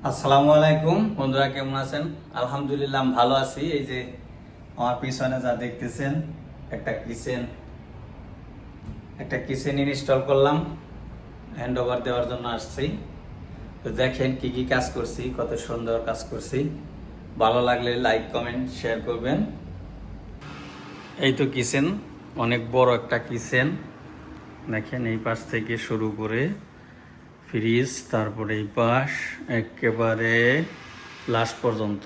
আসসালামু আলাইকুম বন্ধুরা, কেমন আছেন? আলহামদুলিল্লাহ আমি ভালো আছি। এই যে আমার পিছনে যা দেখতেছেন, একটা কিচেন ইনস্টল করলাম, হ্যান্ড ওভার দেওয়ার জন্য আসছি। তো দেখেন কি কি কাজ করছি, কত সুন্দর কাজ করছি। ভালো লাগলে লাইক কমেন্ট শেয়ার করবেন। এই তো কিচেন, অনেক বড় একটা কিচেন। দেখেন এই পাশ থেকে শুরু করে ফ্রিজ, তারপরে এই পাশ একেবারে লাস্ট পর্যন্ত।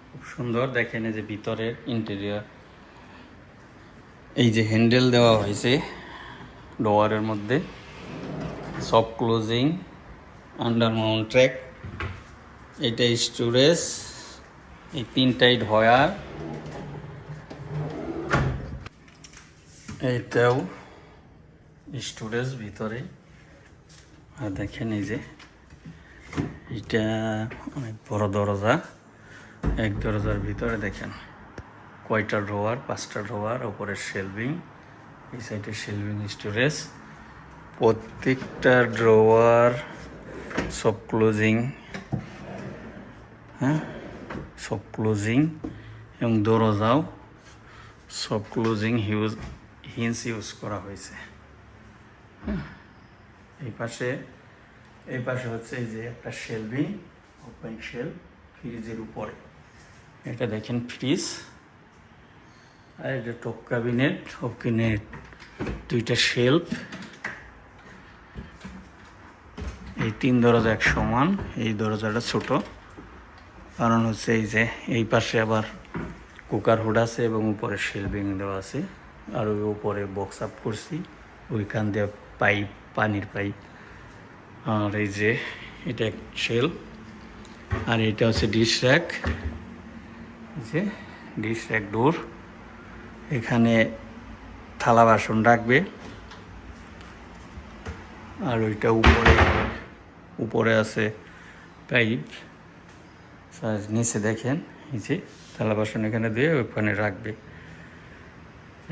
খুব সুন্দর। দেখেন এই যে ভিতরের ইন্টেরিয়র, এই যে হ্যান্ডেল দেওয়া হয়েছে ডোয়ারের মধ্যে, soft closing, under Mount track, এটা স্টোরেজ, এই তিনটাই ড্রয়ার, এইটাও স্টোরেজ ভিতরে। আর দেখেন এই যে এটা অনেক বড় দরজা, এক দরজার ভিতরে দেখেন কয়টা ড্রয়ার, 5টা ড্রয়ার, ওপরের শেলভিং, এই সাইডে শেলভিং স্টোরেজ, প্রত্যেকটা ড্রয়ার সব ক্লোজিং, হ্যাঁ সব ক্লোজিং, এবং দরজাও সব ক্লোজিং হিঞ্জ ইউজ করা হয়েছে। এই পাশে হচ্ছে এই যে একটা শেলভিং, ওপেন শেল, ফ্রিজের উপরে এটা দেখেন ফ্রিজ। আর এটা টপ ক্যাবিনেট, ওখানে দুইটা শেলফ, এই 3 দরজা এক সমান। এই দরজাটা ছোট, কারণ হচ্ছে এই যে এই পাশে আবার কুকার হুড আছে এবং উপরে শেলভিং দেওয়া আছে। আর ওই উপরে বক্স আপ করছি, ওইখান দিয়ে পাইপ, পানির পাইপ। আর এই যে এটা এক শেল, আর এটা হচ্ছে ডিশ র্যাক, যে ডিশ র্যাক ডোর, এখানে থালা বাসন রাখবে। আর ওইটা উপরে আছে পাইপ, নিচে দেখেন এই যে থালা বাসন এখানে দিয়ে ওখানে রাখবে।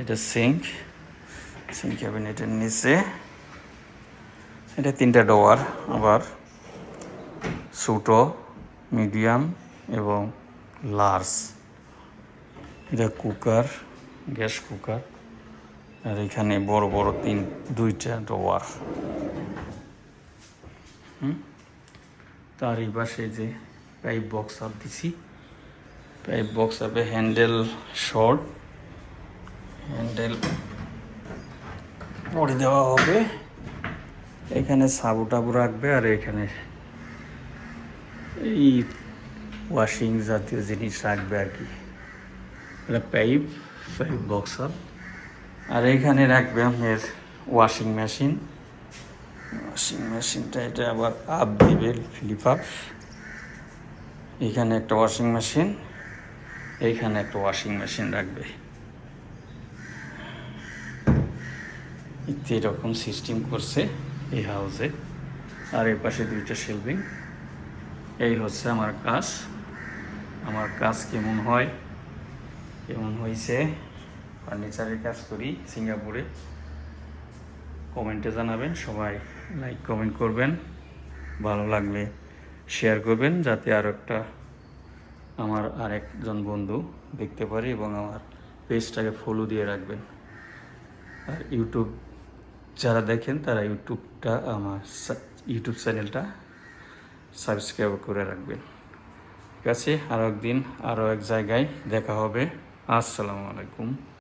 এটা সিঙ্ক ক্যাবিনেটের নিচে। এটা 3টা ডোয়ার, আবার ছোটো, মিডিয়াম এবং লার্জ। এটা কুকার, গ্যাস কুকার। আর এখানে বড় বড় 2টা ডোয়ার। তার এই পাশে যে পাইপ বক্স আপ দিছি, পাইপ বক্স আপে হ্যান্ডেল শর্ট, হ্যান্ডেল পরে দেওয়া হবে। এখানে সাবু টাবু রাখবে, আর এখানে এই ওয়াশিং জাতীয় জিনিস রাখবে আর কি। এটা পাইপ বক্স আপ। আর এখানে রাখবে আপনার ওয়াশিং মেশিনটা, এটা আবার আপ দিবে, ফ্লিপ আপ। এখানে একটা ওয়াশিং মেশিন, এইখানে একটা ওয়াশিং মেশিন রাখবে। এরকম সিস্টেম করছে এই হাউসে। আর এই পাশে 2টা শেলভিং। এই হচ্ছে আমার কাজ কেমন হয়েছে। ফার্নিচারের কাজ করি সিঙ্গাপুরে। কমেন্টে জানাবেন, সবাই লাইক কমেন্ট করবেন, ভালো লাগলে শেয়ার করবেন, যাতে আমার আরেকজন বন্ধু দেখতে পারে, এবং আমার পেজটাকে ফলো দিয়ে রাখবেন। আর ইউটিউব যারা দেখেন তারা আমার ইউটিউব চ্যানেলটা সাবস্ক্রাইব করে রাখবেন। ঠিক আছে, আরও একদিন আরও এক জায়গায় দেখা হবে। আসসালামু আলাইকুম।